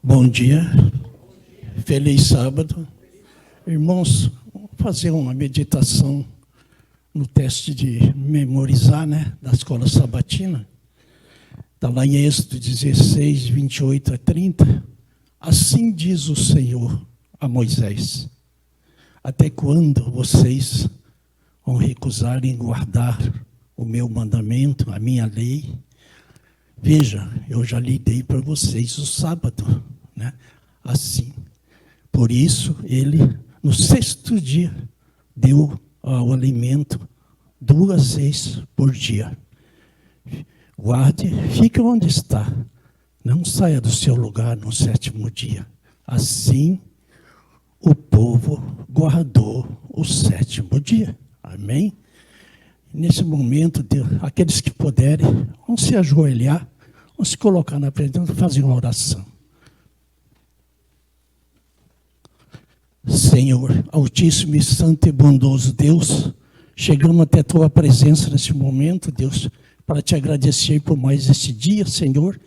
Bom dia, feliz sábado. Irmãos, vamos fazer uma meditação no teste de memorizar, da escola sabatina. Está lá em Êxodo 16, 28 a 30. Assim diz o Senhor a Moisés: até quando vocês vão recusar em guardar o meu mandamento, a minha lei? Veja, eu já lhe dei para vocês o sábado, assim. Por isso, ele, no sexto dia, deu o alimento 2 vezes por dia. Guarde, fique onde está. Não saia do seu lugar no 7º dia. Assim, o povo guardou o 7º dia. Amém? Nesse momento, aqueles que puderem, vão se ajoelhar, vão se colocar na frente e fazer uma oração. Senhor, Altíssimo e Santo e bondoso Deus, chegamos até a Tua presença nesse momento, Deus, para Te agradecer por mais esse dia, Senhor.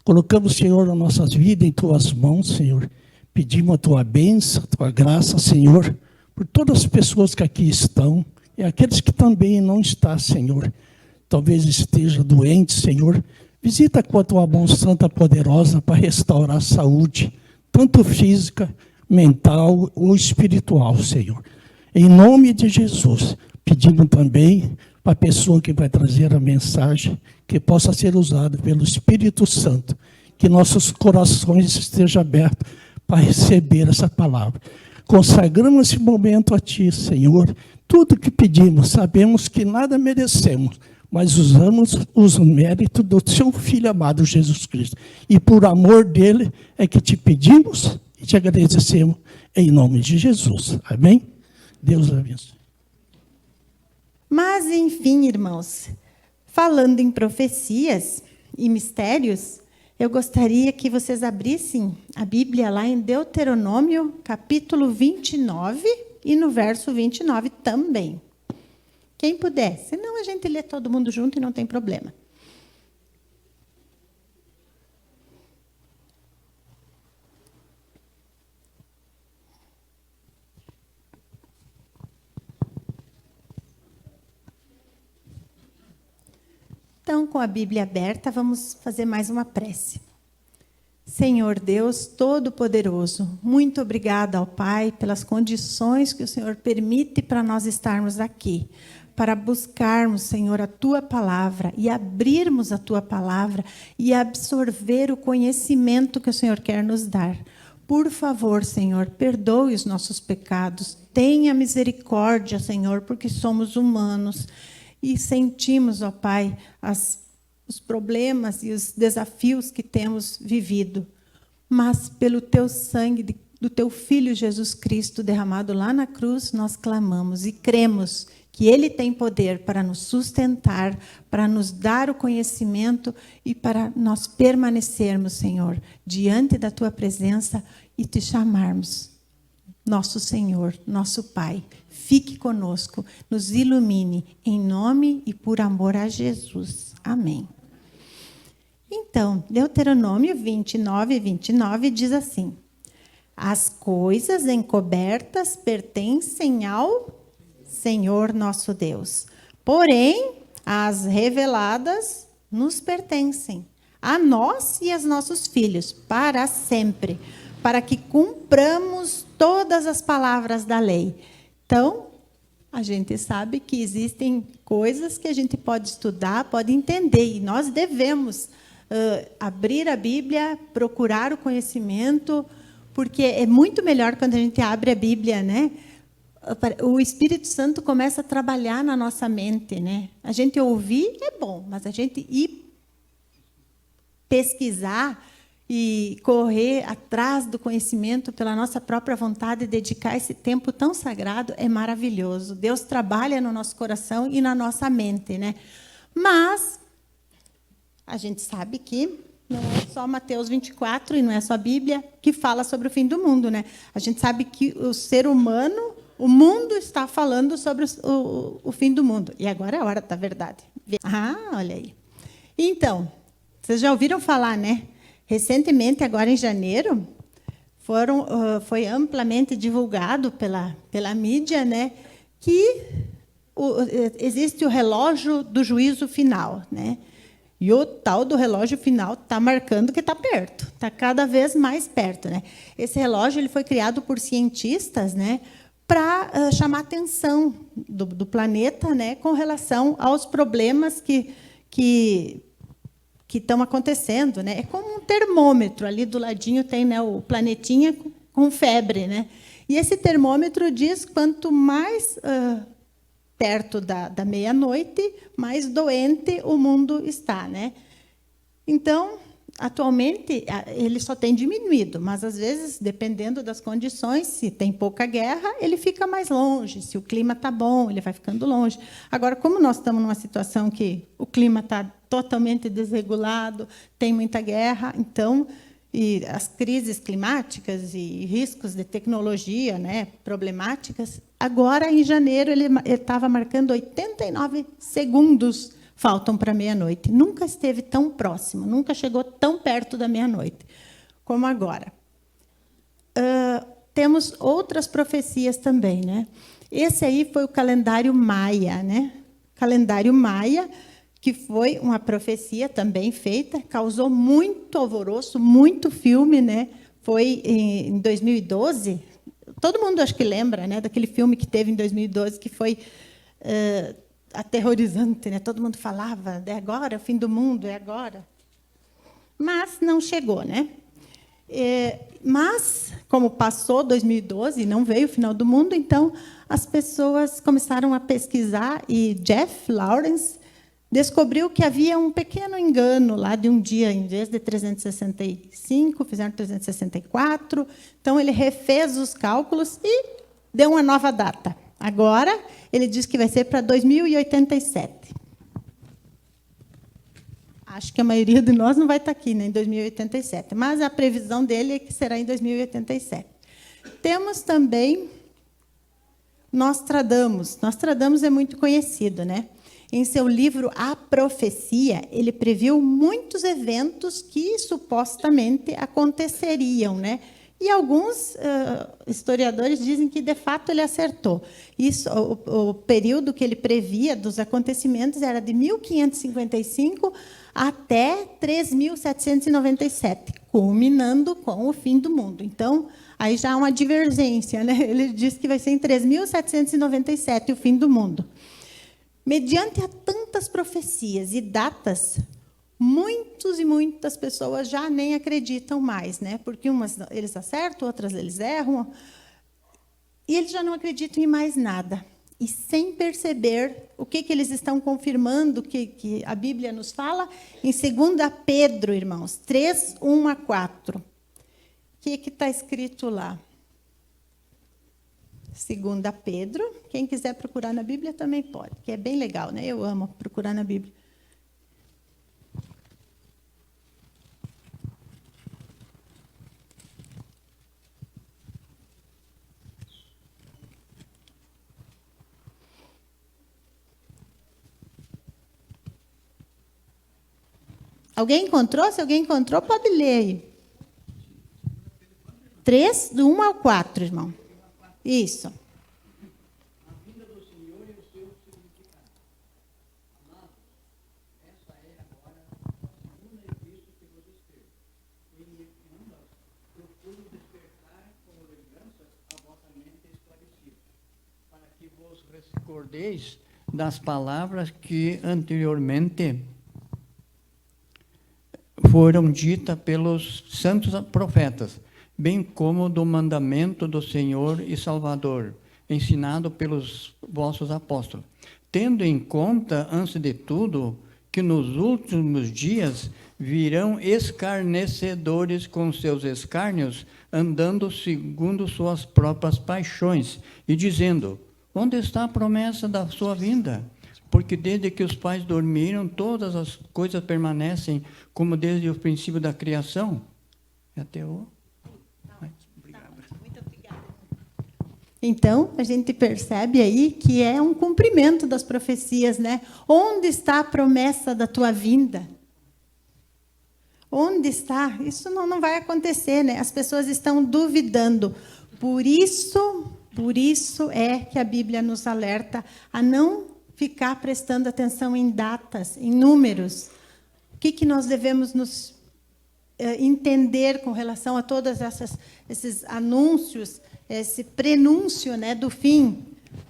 Colocamos, Senhor, as nossas vidas em Tuas mãos, Senhor. Pedimos a Tua bênção, a Tua graça, Senhor, por todas as pessoas que aqui estão e aqueles que também não estão, Senhor. Talvez esteja doente, Senhor. Visita com a Tua mão santa poderosa para restaurar a saúde, tanto física, mental ou espiritual, Senhor. Em nome de Jesus, pedimos também para a pessoa que vai trazer a mensagem, que possa ser usada pelo Espírito Santo, que nossos corações estejam abertos para receber essa palavra. Consagramos esse momento a Ti, Senhor. Tudo que pedimos, sabemos que nada merecemos, mas usamos os méritos do Seu Filho amado, Jesus Cristo. E por amor dEle é que Te pedimos e Te agradecemos em nome de Jesus. Amém? Deus abençoe. Mas, enfim, irmãos, falando em profecias e mistérios, eu gostaria que vocês abrissem a Bíblia lá em Deuteronômio, capítulo 29, e no verso 29 também. Quem puder, senão a gente lê todo mundo junto e não tem problema. Então, com a Bíblia aberta, vamos fazer mais uma prece. Senhor Deus Todo-Poderoso, muito obrigada ao Pai pelas condições que o Senhor permite para nós estarmos aqui, para buscarmos, Senhor, a Tua Palavra e abrirmos a Tua Palavra e absorver o conhecimento que o Senhor quer nos dar. Por favor, Senhor, perdoe os nossos pecados, tenha misericórdia, Senhor, porque somos humanos e sentimos, ó Pai, os problemas e os desafios que temos vivido. Mas pelo Teu sangue, do Teu Filho Jesus Cristo derramado lá na cruz, nós clamamos e cremos que Ele tem poder para nos sustentar, para nos dar o conhecimento e para nós permanecermos, Senhor, diante da Tua presença e Te chamarmos nosso Senhor, nosso Pai. Fique conosco, nos ilumine, em nome e por amor a Jesus. Amém. Então, Deuteronômio 29, 29 diz assim: as coisas encobertas pertencem ao Senhor nosso Deus, porém, as reveladas nos pertencem, a nós e aos nossos filhos, para sempre, para que cumpramos todas as palavras da lei. Então, a gente sabe que existem coisas que a gente pode estudar, pode entender, e nós devemos abrir a Bíblia, procurar o conhecimento, porque é muito melhor quando a gente abre a Bíblia, O Espírito Santo começa a trabalhar na nossa mente, A gente ouvir é bom, mas a gente ir pesquisar e correr atrás do conhecimento pela nossa própria vontade e dedicar esse tempo tão sagrado é maravilhoso. Deus trabalha no nosso coração e na nossa mente, Mas a gente sabe que não é só Mateus 24 e não é só a Bíblia que fala sobre o fim do mundo, A gente sabe que o ser humano, o mundo está falando sobre o fim do mundo. E agora é a hora da verdade. Ah, olha aí. Então, vocês já ouviram falar, Recentemente, agora em janeiro, foi amplamente divulgado pela mídia, né, que existe o relógio do juízo final, né? E o tal do relógio final está marcando que está perto, está cada vez mais perto, né? Esse relógio ele foi criado por cientistas, né, para chamar a atenção do planeta, né, com relação aos problemas que estão acontecendo, né? É como um termômetro, ali do ladinho tem, né, o planetinha com febre, né? E esse termômetro diz quanto mais perto da meia-noite, mais doente o mundo está, né? Então, atualmente, ele só tem diminuído, mas, às vezes, dependendo das condições, se tem pouca guerra, ele fica mais longe. Se o clima está bom, ele vai ficando longe. Agora, como nós estamos numa situação que o clima está totalmente desregulado, tem muita guerra, então, e as crises climáticas e riscos de tecnologia, né, problemáticas, agora, em janeiro, ele estava marcando 89 segundos faltam para meia-noite. Nunca esteve tão próximo, nunca chegou tão perto da meia-noite como agora. Temos outras profecias também, né? Esse aí foi o calendário maia, né? Calendário maia, que foi uma profecia também feita, causou muito alvoroço, muito filme, né? Foi em 2012. Todo mundo acho que lembra, né, daquele filme que teve em 2012 que foi aterrorizante, né? Todo mundo falava, é agora, o fim do mundo, é agora. Mas não chegou, né? Mas, como passou 2012 e não veio o final do mundo, então as pessoas começaram a pesquisar e Jeff Lawrence descobriu que havia um pequeno engano lá de um dia, em vez de 365, fizeram 364. Então, ele refez os cálculos e deu uma nova data. Agora, ele diz que vai ser para 2087. Acho que a maioria de nós não vai estar aqui, né, em 2087, mas a previsão dele é que será em 2087. Temos também Nostradamus. Nostradamus é muito conhecido, né? Em seu livro A Profecia, ele previu muitos eventos que supostamente aconteceriam, né? E alguns historiadores dizem que, de fato, ele acertou. Isso, o período que ele previa dos acontecimentos era de 1555 até 3797, culminando com o fim do mundo. Então, aí já há uma divergência, né? Ele diz que vai ser em 3797 o fim do mundo. Mediante a tantas profecias e datas, muitos e muitas pessoas já nem acreditam mais, né? Porque umas eles acertam, outras eles erram, e eles já não acreditam em mais nada. E sem perceber o que eles estão confirmando, que a Bíblia nos fala, em 2 Pedro, irmãos, 3, 1 a 4. O que está escrito lá? 2 Pedro, quem quiser procurar na Bíblia também pode, que é bem legal, né? Eu amo procurar na Bíblia. Alguém encontrou? Se alguém encontrou, pode ler aí. 3, do 1 ao 4, irmão. Isso. A vinda do Senhor e o seu significado. Amados, essa é agora a segunda revista que vos escrevo. Em ambas, procuro despertar com lembrança a vossa mente esclarecida, para que vos recordeis das palavras que anteriormente foram ditas pelos santos profetas, bem como do mandamento do Senhor e Salvador, ensinado pelos vossos apóstolos. Tendo em conta, antes de tudo, que nos últimos dias virão escarnecedores com seus escárnios, andando segundo suas próprias paixões, e dizendo: onde está a promessa da sua vinda? Porque desde que os pais dormiram, todas as coisas permanecem como desde o princípio da criação. Até o... Obrigado. Muito obrigada. Então, a gente percebe aí que é um cumprimento das profecias, né? Onde está a promessa da tua vinda? Onde está? Isso não vai acontecer, né? As pessoas estão duvidando. Por isso é que a Bíblia nos alerta a não ficar prestando atenção em datas, em números. O que nós devemos nos entender com relação a todos esses anúncios, esse prenúncio, né, do fim?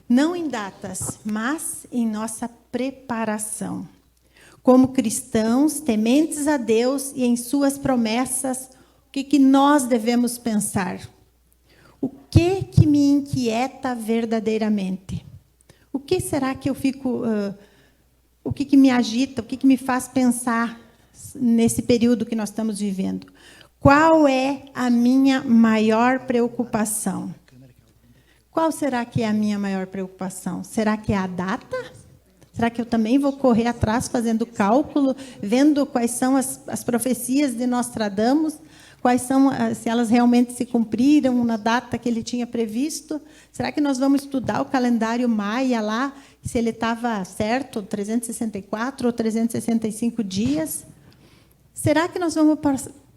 Não em datas, mas em nossa preparação. Como cristãos, tementes a Deus e em suas promessas, o que nós devemos pensar? O que me inquieta verdadeiramente? O que será que eu fico... o que me agita? O que me faz pensar nesse período que nós estamos vivendo? Qual é a minha maior preocupação? Qual será que é a minha maior preocupação? Será que é a data? Será que eu também vou correr atrás fazendo cálculo, vendo quais são as profecias de Nostradamus, quais são, se elas realmente se cumpriram na data que ele tinha previsto? Será que nós vamos estudar o calendário maia lá, se ele estava certo, 364 ou 365 dias? Será que nós vamos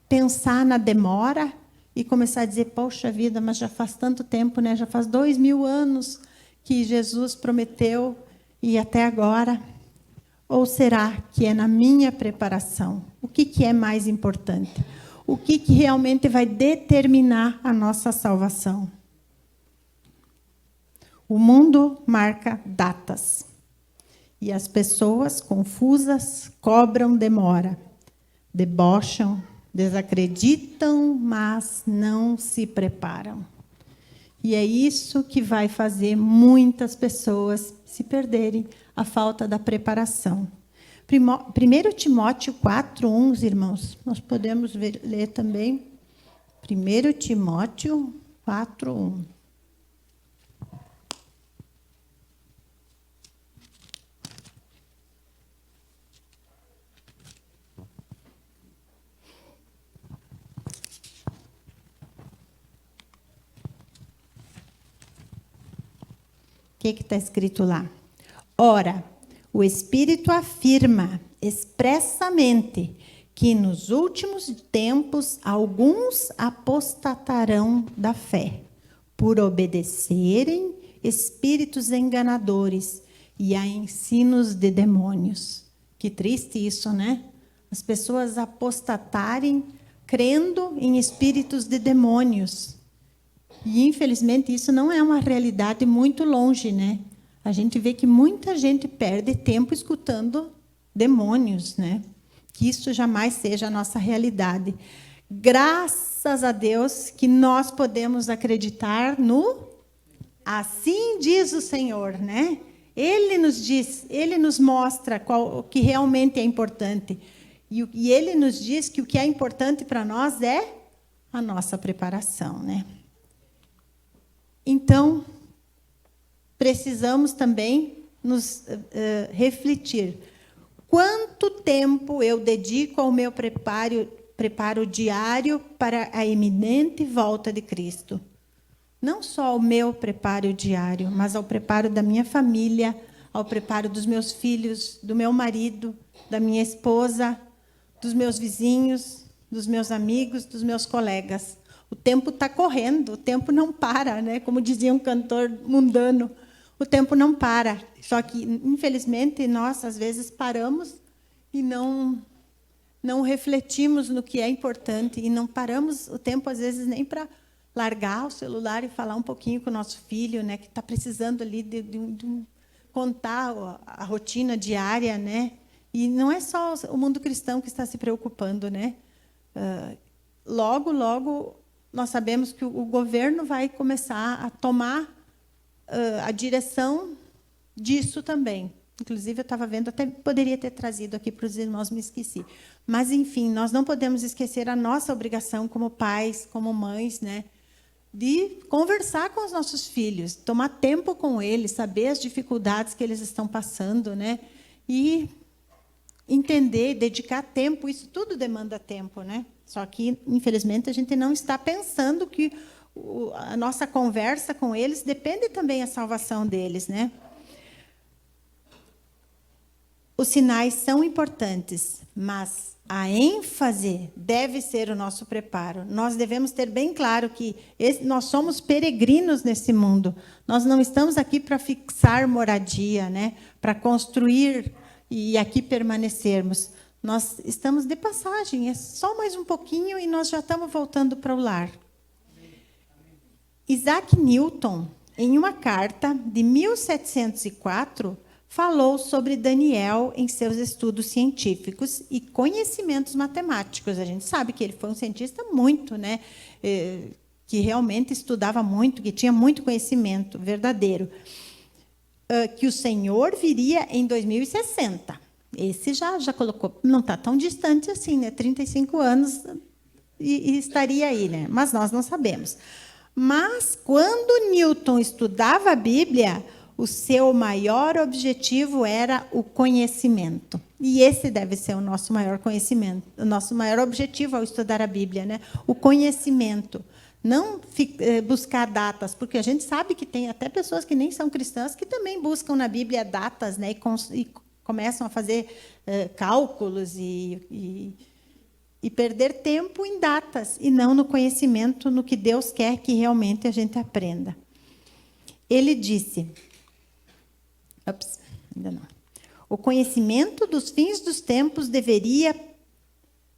pensar na demora e começar a dizer, poxa vida, mas já faz tanto tempo, né? Já faz 2000 anos que Jesus prometeu e até agora? Ou será que é na minha preparação? O que é mais importante? O que realmente vai determinar a nossa salvação? O mundo marca datas. E as pessoas confusas cobram demora, debocham, desacreditam, mas não se preparam. E é isso que vai fazer muitas pessoas se perderem, a falta da preparação. 1 Timóteo 4:1, os irmãos, nós podemos ler também. 1 Timóteo 4:1. O que está escrito lá? Ora, o Espírito afirma expressamente que nos últimos tempos alguns apostatarão da fé, por obedecerem espíritos enganadores e a ensinos de demônios. Que triste isso, né? As pessoas apostatarem crendo em espíritos de demônios. E, infelizmente, isso não é uma realidade muito longe, né? A gente vê que muita gente perde tempo escutando demônios, né? Que isso jamais seja a nossa realidade. Graças a Deus que nós podemos acreditar no assim diz o Senhor, né? Ele nos diz, ele nos mostra o que realmente é importante. E ele nos diz que o que é importante para nós é a nossa preparação, né? Então, precisamos também nos refletir. Quanto tempo eu dedico ao meu preparo diário para a iminente volta de Cristo? Não só ao meu preparo diário, mas ao preparo da minha família, ao preparo dos meus filhos, do meu marido, da minha esposa, dos meus vizinhos, dos meus amigos, dos meus colegas. O tempo está correndo, o tempo não para, né? Como dizia um cantor mundano, o tempo não para. Só que, infelizmente, nós, às vezes, paramos e não refletimos no que é importante, e não paramos o tempo, às vezes, nem para largar o celular e falar um pouquinho com o nosso filho, né? Que está precisando ali de contar a rotina diária, né? E não é só o mundo cristão que está se preocupando, né? Logo, logo, nós sabemos que o governo vai começar a tomar a direção disso também. Inclusive, eu estava vendo, até poderia ter trazido aqui para os irmãos, me esqueci. Mas, enfim, nós não podemos esquecer a nossa obrigação como pais, como mães, né? De conversar com os nossos filhos, tomar tempo com eles, saber as dificuldades que eles estão passando, né? E entender, dedicar tempo, isso tudo demanda tempo, né? Só que, infelizmente, a gente não está pensando que a nossa conversa com eles depende também da salvação deles, né? Os sinais são importantes, mas a ênfase deve ser o nosso preparo. Nós devemos ter bem claro que nós somos peregrinos nesse mundo. Nós não estamos aqui para fixar moradia, né? Para construir e aqui permanecermos. Nós estamos de passagem, é só mais um pouquinho e nós já estamos voltando para o lar. Isaac Newton, em uma carta de 1704, falou sobre Daniel em seus estudos científicos e conhecimentos matemáticos. A gente sabe que ele foi um cientista muito, né, que realmente estudava muito, que tinha muito conhecimento verdadeiro. Que o Senhor viria em 2060. Esse já colocou, não está tão distante assim, né? 35 anos e estaria aí, né? Mas nós não sabemos. Mas, quando Newton estudava a Bíblia, o seu maior objetivo era o conhecimento. E esse deve ser o nosso maior conhecimento, o nosso maior objetivo ao estudar a Bíblia, né? O conhecimento. Não buscar datas, porque a gente sabe que tem até pessoas que nem são cristãs que também buscam na Bíblia datas, né? E começam a fazer cálculos e perder tempo em datas, e não no conhecimento, no que Deus quer que realmente a gente aprenda. Ele disse... ainda não. O conhecimento dos fins dos tempos deveria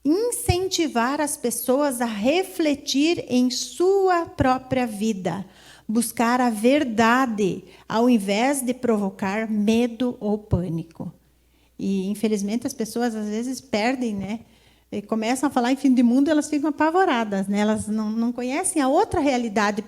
incentivar as pessoas a refletir em sua própria vida, buscar a verdade, ao invés de provocar medo ou pânico. E, infelizmente, as pessoas, às vezes, perdem, né? E começam a falar em fim de mundo, elas ficam apavoradas, né? Elas não conhecem a outra realidade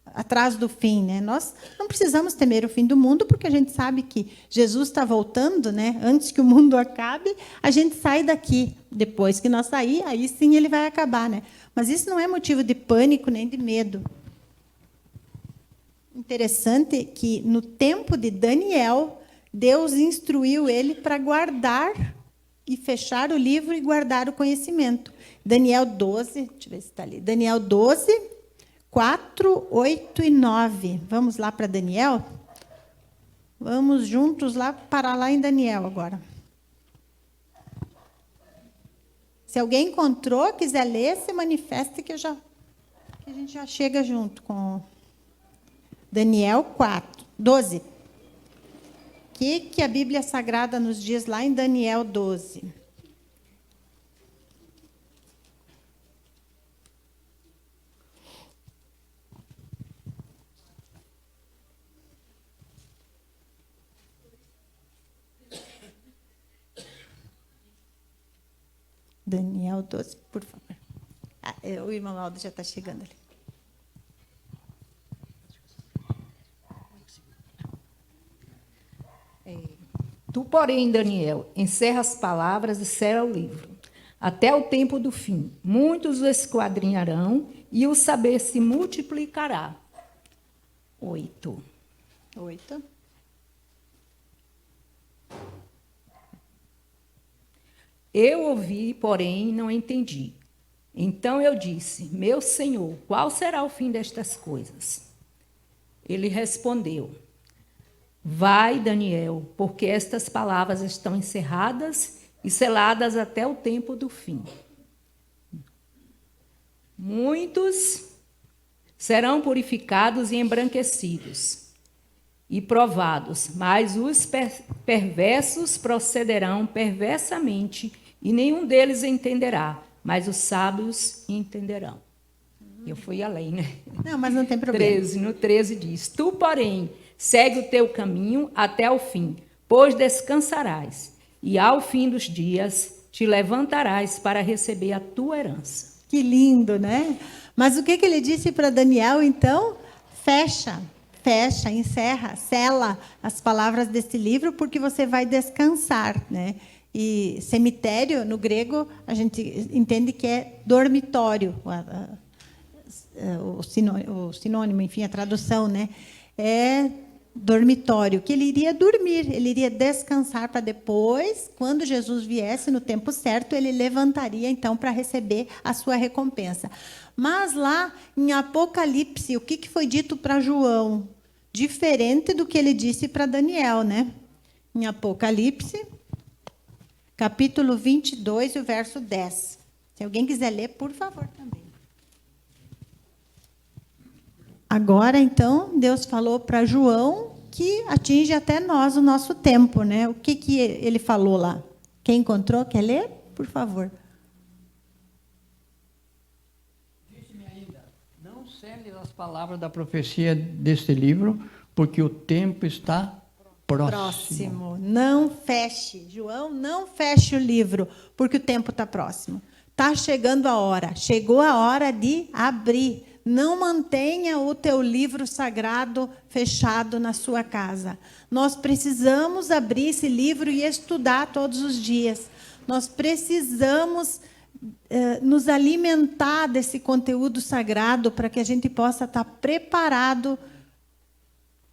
atrás do fim, né? Nós não precisamos temer o fim do mundo, porque a gente sabe que Jesus está voltando, né? Antes que o mundo acabe, a gente sai daqui. Depois que nós sair, aí sim ele vai acabar, né? Mas isso não é motivo de pânico nem de medo. Interessante que, no tempo de Daniel, Deus instruiu ele para guardar e fechar o livro e guardar o conhecimento. Daniel 12, deixa eu ver se está ali. Daniel 12, 4, 8 e 9. Vamos lá para Daniel? Vamos juntos lá, parar lá em Daniel agora. Se alguém encontrou, quiser ler, se manifeste que a gente já chega junto com Daniel 4, 12. O que a Bíblia Sagrada nos diz lá em Daniel 12? Daniel 12, por favor. O irmão Aldo já está chegando ali. Tu, porém, Daniel, encerra as palavras e sela o livro, até o tempo do fim. Muitos o esquadrinharão e o saber se multiplicará. 8. Eu ouvi, porém, não entendi. Então eu disse, meu Senhor, qual será o fim destas coisas? Ele respondeu, vai, Daniel, porque estas palavras estão encerradas e seladas até o tempo do fim. Muitos serão purificados e embranquecidos e provados, mas os perversos procederão perversamente e nenhum deles entenderá, mas os sábios entenderão. Eu fui além, né? Não, mas não tem problema. No 13 diz, tu, porém, segue o teu caminho até o fim, pois descansarás, e ao fim dos dias te levantarás para receber a tua herança. Que lindo, né? Mas o que ele disse para Daniel, então? Fecha, encerra, sela as palavras desse livro, porque você vai descansar, né? E cemitério, no grego, a gente entende que é dormitório, o sinônimo, enfim, a tradução, né? É dormitório, que ele iria dormir, ele iria descansar para depois, quando Jesus viesse no tempo certo, ele levantaria então para receber a sua recompensa. Mas lá em Apocalipse, o que foi dito para João? Diferente do que ele disse para Daniel, né? Em Apocalipse, capítulo 22, o verso 10. Se alguém quiser ler, por favor, também. Agora, então, Deus falou para João que atinge até nós o nosso tempo, né? O que ele falou lá? Quem encontrou, quer ler? Por favor. Disse-me ainda, não seles as palavras da profecia deste livro, porque o tempo está próximo. Não feche. João, não feche o livro, porque o tempo está próximo. Está chegando a hora. Chegou a hora de abrir. Não mantenha o teu livro sagrado fechado na sua casa. Nós precisamos abrir esse livro e estudar todos os dias. Nós precisamos nos alimentar desse conteúdo sagrado para que a gente possa estar preparado,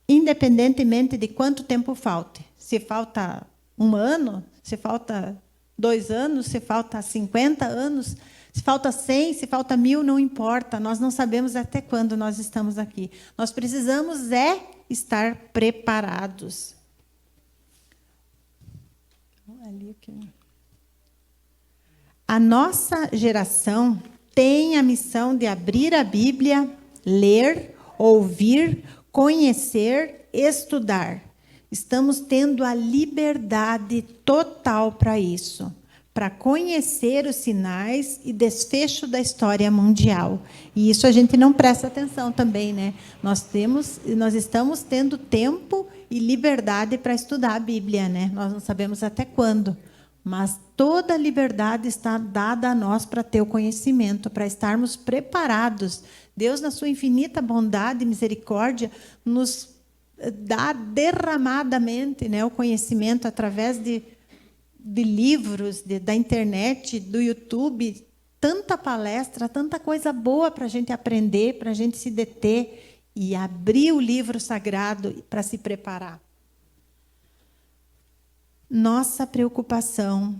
independentemente de quanto tempo falte. Se falta 1 ano, se falta 2 anos, se falta 50 anos, se falta 100, se falta 1000, não importa. Nós não sabemos até quando nós estamos aqui. Nós precisamos estar preparados. A nossa geração tem a missão de abrir a Bíblia, ler, ouvir, conhecer, estudar. Estamos tendo a liberdade total para isso, para conhecer os sinais e desfecho da história mundial. E isso a gente não presta atenção também, né? Nós estamos tendo tempo e liberdade para estudar a Bíblia, né? Nós não sabemos até quando, mas toda a liberdade está dada a nós para ter o conhecimento, para estarmos preparados. Deus, na sua infinita bondade e misericórdia, nos dá derramadamente, né, o conhecimento através de livros, da internet, do YouTube, tanta palestra, tanta coisa boa para a gente aprender, para a gente se deter e abrir o livro sagrado para se preparar. Nossa preocupação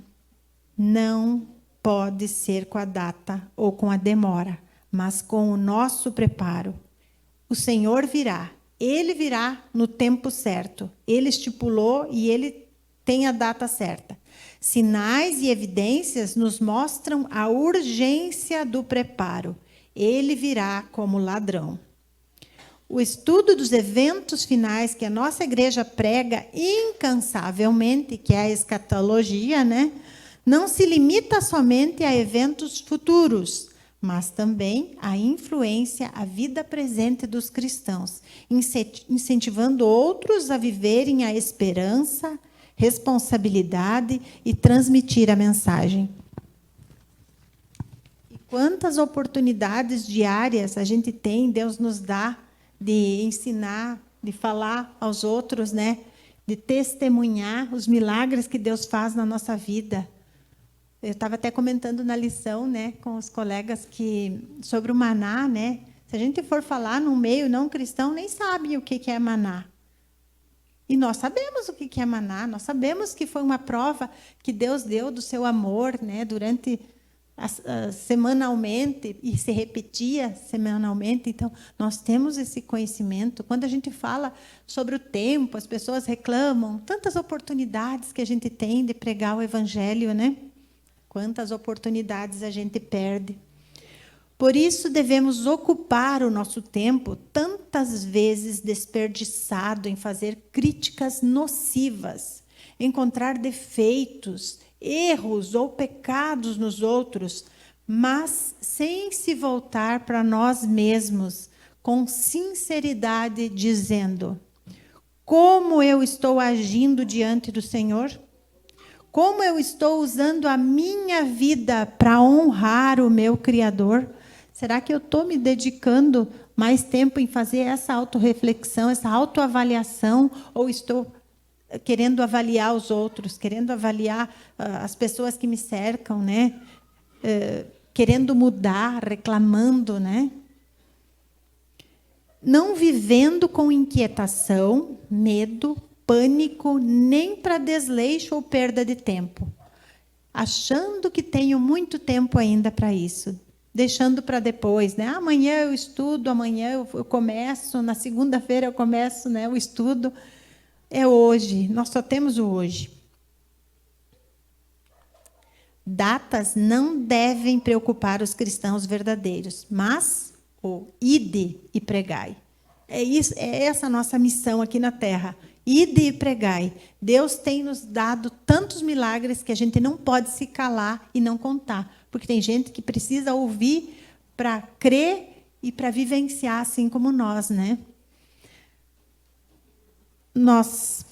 não pode ser com a data ou com a demora, mas com o nosso preparo. O Senhor virá. Ele virá no tempo certo. Ele estipulou e ele tem a data certa. Sinais e evidências nos mostram a urgência do preparo. Ele virá como ladrão. O estudo dos eventos finais que a nossa igreja prega incansavelmente, que é a escatologia, né, não se limita somente a eventos futuros, mas também a influência à vida presente dos cristãos, incentivando outros a viverem a esperança, responsabilidade e transmitir a mensagem. E quantas oportunidades diárias a gente tem, Deus nos dá, de ensinar, de falar aos outros, né? De testemunhar os milagres que Deus faz na nossa vida. Eu estava até comentando na lição, né, com os colegas sobre o maná, né? Se a gente for falar num meio não cristão, nem sabe o que é maná. E nós sabemos o que é maná, nós sabemos que foi uma prova que Deus deu do seu amor, né, durante semanalmente, e se repetia semanalmente. Então, nós temos esse conhecimento. Quando a gente fala sobre o tempo, as pessoas reclamam, tantas oportunidades que a gente tem de pregar o Evangelho, né? Quantas oportunidades a gente perde. Por isso, devemos ocupar o nosso tempo, tantas vezes desperdiçado em fazer críticas nocivas, encontrar defeitos, erros ou pecados nos outros, mas sem se voltar para nós mesmos, com sinceridade, dizendo: como eu estou agindo diante do Senhor? Como eu estou usando a minha vida para honrar o meu Criador? Será que eu estou me dedicando mais tempo em fazer essa autorreflexão, essa autoavaliação, ou estou querendo avaliar os outros, querendo avaliar as pessoas que me cercam, né? Querendo mudar, reclamando, né? Não vivendo com inquietação, medo, pânico, nem para desleixo ou perda de tempo. Achando que tenho muito tempo ainda para isso. Deixando para depois, né? Amanhã eu estudo, amanhã eu começo, na segunda-feira eu começo, né, o estudo. É hoje, nós só temos o hoje. datas não devem preocupar os cristãos verdadeiros, mas o ide e pregai. É essa a nossa missão aqui na Terra. Ide e pregai. Deus tem nos dado tantos milagres que a gente não pode se calar e não contar, porque tem gente que precisa ouvir para crer e para vivenciar, assim como nós, né? Nós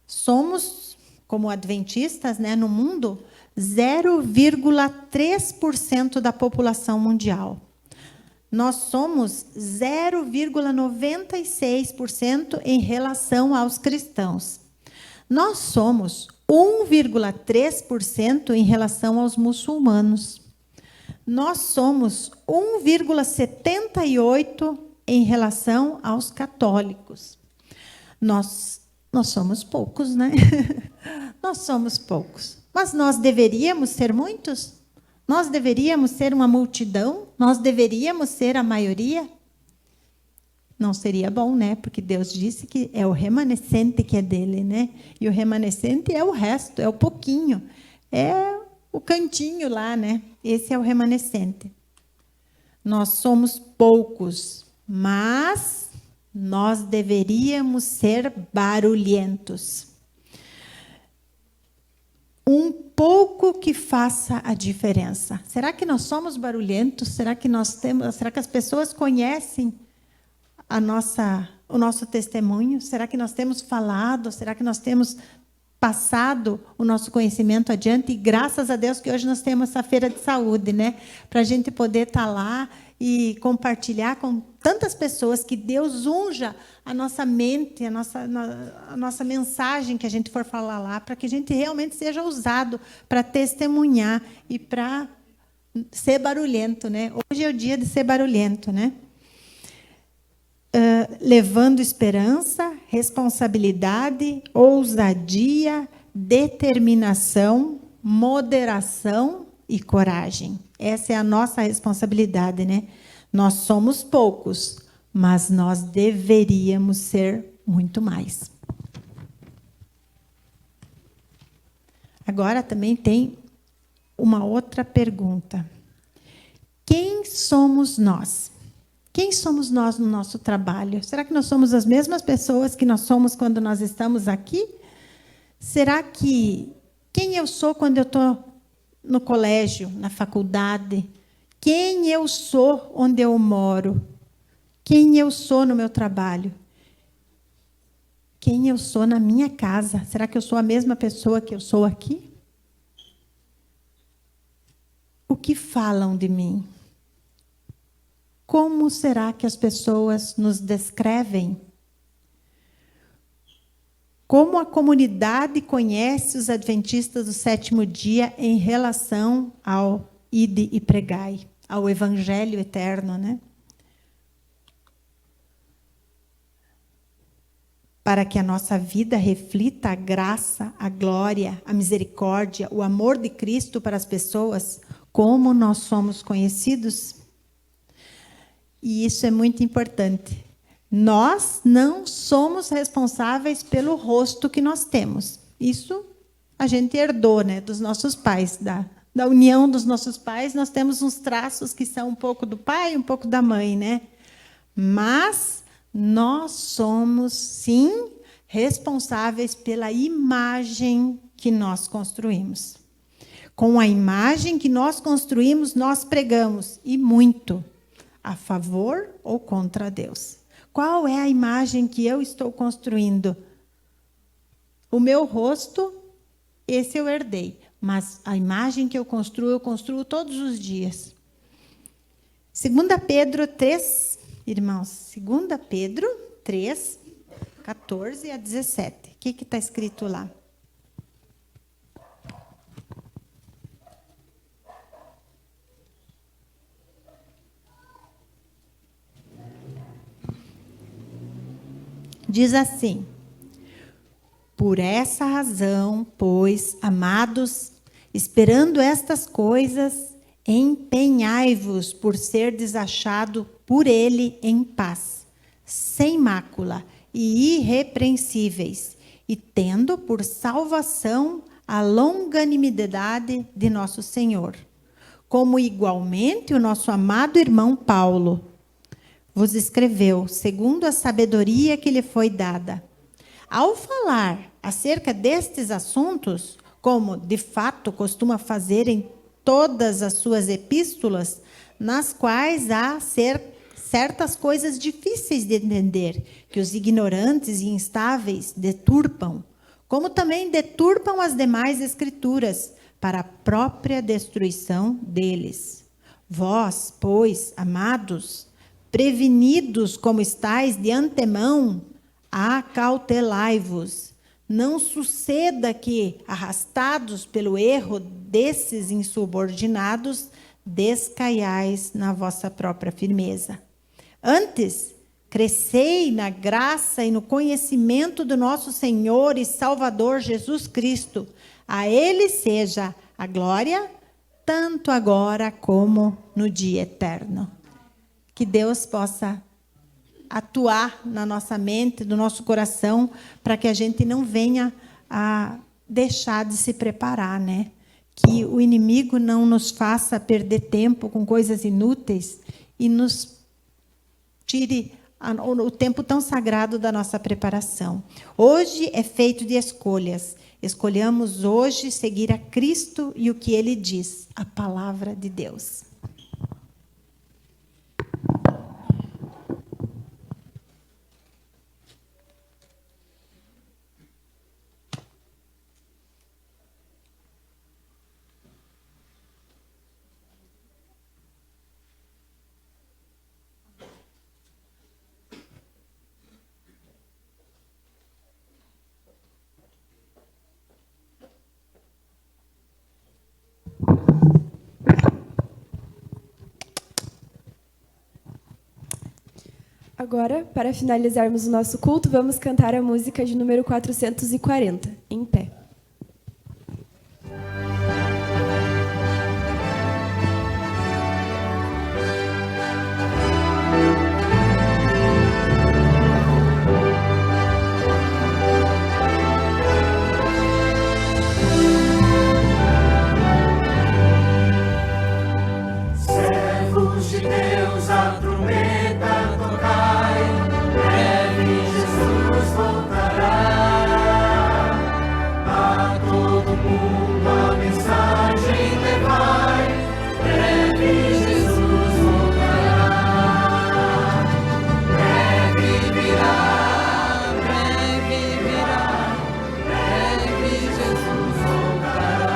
somos, como adventistas, né, no mundo, 0,3% da população mundial. Nós somos 0,96% em relação aos cristãos. Nós somos 1,3% em relação aos muçulmanos. Nós somos 1,78% em relação aos católicos. Nós somos poucos, né? Nós somos poucos. Mas nós deveríamos ser muitos? Nós deveríamos ser uma multidão? Nós deveríamos ser a maioria? Não seria bom, né? Porque Deus disse que é o remanescente que é dele, né? E o remanescente é o resto, é o pouquinho. É o cantinho lá, né? Esse é o remanescente. Nós somos poucos, mas nós deveríamos ser barulhentos. Um pouco que faça a diferença. Será que nós somos barulhentos? Será que as pessoas conhecem o nosso testemunho? Será que nós temos falado? Será que nós temos passado o nosso conhecimento adiante? E graças a Deus que hoje nós temos essa feira de saúde, né? Para a gente poder estar lá e compartilhar com tantas pessoas, que Deus unja a nossa mente, a nossa mensagem que a gente for falar lá, para que a gente realmente seja usado para testemunhar e para ser barulhento, né? Hoje é o dia de ser barulhento, né? Levando esperança, responsabilidade, ousadia, determinação, moderação e coragem. Essa é a nossa responsabilidade, né? Nós somos poucos, mas nós deveríamos ser muito mais. Agora também tem uma outra pergunta. Quem somos nós? Quem somos nós no nosso trabalho? Será que nós somos as mesmas pessoas que nós somos quando nós estamos aqui? Será que quem eu sou quando eu estou no colégio, na faculdade? Quem eu sou onde eu moro? Quem eu sou no meu trabalho? Quem eu sou na minha casa? Será que eu sou a mesma pessoa que eu sou aqui? O que falam de mim? Como será que as pessoas nos descrevem? Como a comunidade conhece os adventistas do sétimo dia em relação ao ide e pregai, ao evangelho eterno, né? Para que a nossa vida reflita a graça, a glória, a misericórdia, o amor de Cristo para as pessoas, como nós somos conhecidos. E isso é muito importante. Nós não somos responsáveis pelo rosto que nós temos. Isso a gente herdou, né, dos nossos pais, da união dos nossos pais. Nós temos uns traços que são um pouco do pai e um pouco da mãe, né? Mas nós somos, sim, responsáveis pela imagem que nós construímos. Com a imagem que nós construímos, nós pregamos, e muito, a favor ou contra Deus. Qual é a imagem que eu estou construindo? O meu rosto, esse eu herdei. Mas a imagem que eu construo todos os dias. 2 Pedro 3, irmãos, 2 Pedro 3, 14 a 17. O que está escrito lá? Diz assim: por essa razão, pois, amados, esperando estas coisas, empenhai-vos por ser desachado por ele em paz, sem mácula e irrepreensíveis, e tendo por salvação a longanimidade de nosso Senhor, como igualmente o nosso amado irmão Paulo vos escreveu, segundo a sabedoria que lhe foi dada. Ao falar acerca destes assuntos, como de fato costuma fazer em todas as suas epístolas, nas quais há certas coisas difíceis de entender, que os ignorantes e instáveis deturpam, como também deturpam as demais escrituras, para a própria destruição deles. Vós, pois, amados, prevenidos como estáis de antemão, acautelai-vos. Não suceda que, arrastados pelo erro desses insubordinados, descaiais na vossa própria firmeza. Antes, crescei na graça e no conhecimento do nosso Senhor e Salvador Jesus Cristo. A Ele seja a glória, tanto agora como no dia eterno. Que Deus possa atuar na nossa mente, no nosso coração, para que a gente não venha a deixar de se preparar, né? Que o inimigo não nos faça perder tempo com coisas inúteis e nos tire o tempo tão sagrado da nossa preparação. Hoje é feito de escolhas. Escolhamos hoje seguir a Cristo e o que Ele diz, a palavra de Deus. Agora, para finalizarmos o nosso culto, vamos cantar a música de número 440, em pé. Servos de Deus, a trombeta tocai, breve Jesus voltará. A todo mundo a mensagem levai, breve Jesus voltará. Breve virá, breve virá, breve Jesus voltará.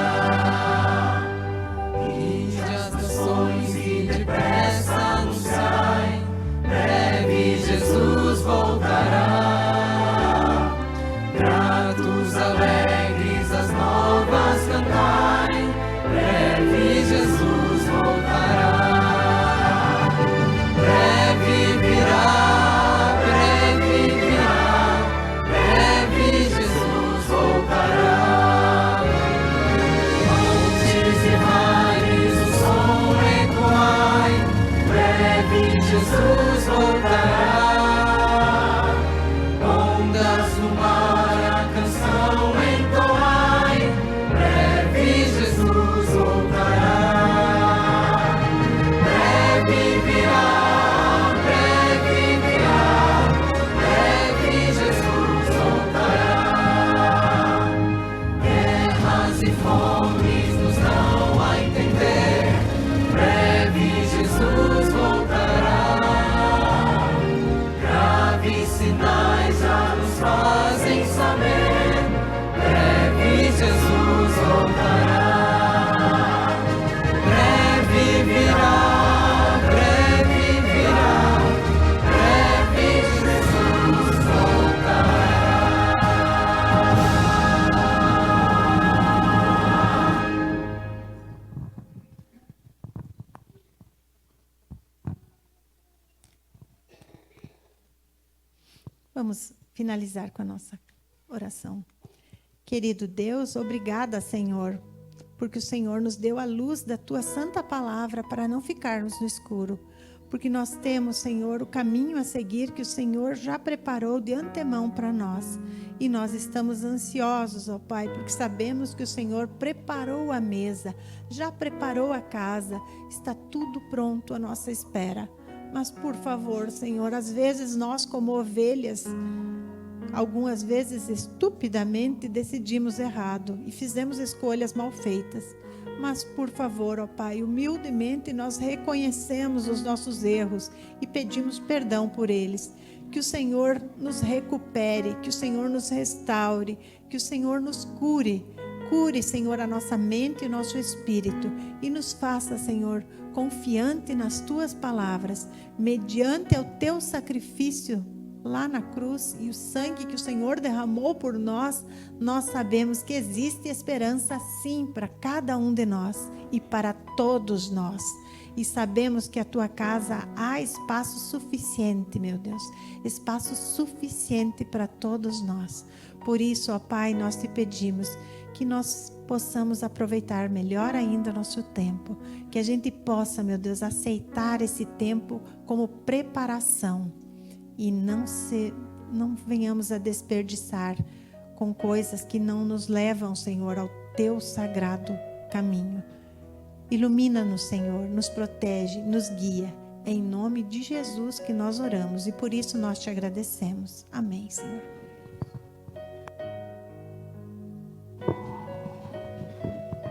E as nações e depressa anunciai, breve Jesus voltará. Gratos, alegres, as novas cantai, breve Jesus voltará. Breve virá, breve virá, breve Jesus voltará. Montes e vales o som ecoai, breve Jesus voltará. Ondas do mar a canção entoai, breve Jesus voltará. Breve virá, breve virá, breve Jesus voltará. Guerras e fomes nos dão a entender, breve Jesus voltará. Graves sinais já nos fazem saber, breve Jesus voltará. Breve virá, breve virá, breve Jesus voltará. Vamos finalizar com a nossa oração. Querido Deus, obrigada, Senhor, porque o Senhor nos deu a luz da Tua santa palavra para não ficarmos no escuro. porque nós temos, Senhor, o caminho a seguir que o Senhor já preparou de antemão para nós. E nós estamos ansiosos, ó Pai, porque sabemos que o Senhor preparou a mesa, já preparou a casa, está tudo pronto à nossa espera. Mas, por favor, Senhor, às vezes nós, como ovelhas, algumas vezes estupidamente decidimos errado e fizemos escolhas mal feitas. Mas, por favor, ó Pai, humildemente nós reconhecemos os nossos erros e pedimos perdão por eles. Que o Senhor nos recupere, que o Senhor nos restaure, que o Senhor nos cure. Cure, Senhor, a nossa mente e o nosso espírito e nos faça, Senhor, confiante nas Tuas palavras, mediante o Teu sacrifício lá na cruz e o sangue que o Senhor derramou por nós, nós sabemos que existe esperança sim para cada um de nós e para todos nós. E sabemos que a Tua casa há espaço suficiente, meu Deus, espaço suficiente para todos nós. Por isso, ó Pai, nós Te pedimos que nós possamos aproveitar melhor ainda o nosso tempo, que a gente possa, meu Deus, aceitar esse tempo como preparação e não venhamos a desperdiçar com coisas que não nos levam, Senhor, ao Teu sagrado caminho. Ilumina-nos, Senhor, nos protege, nos guia. É em nome de Jesus que nós oramos e por isso nós Te agradecemos. Amém, Senhor.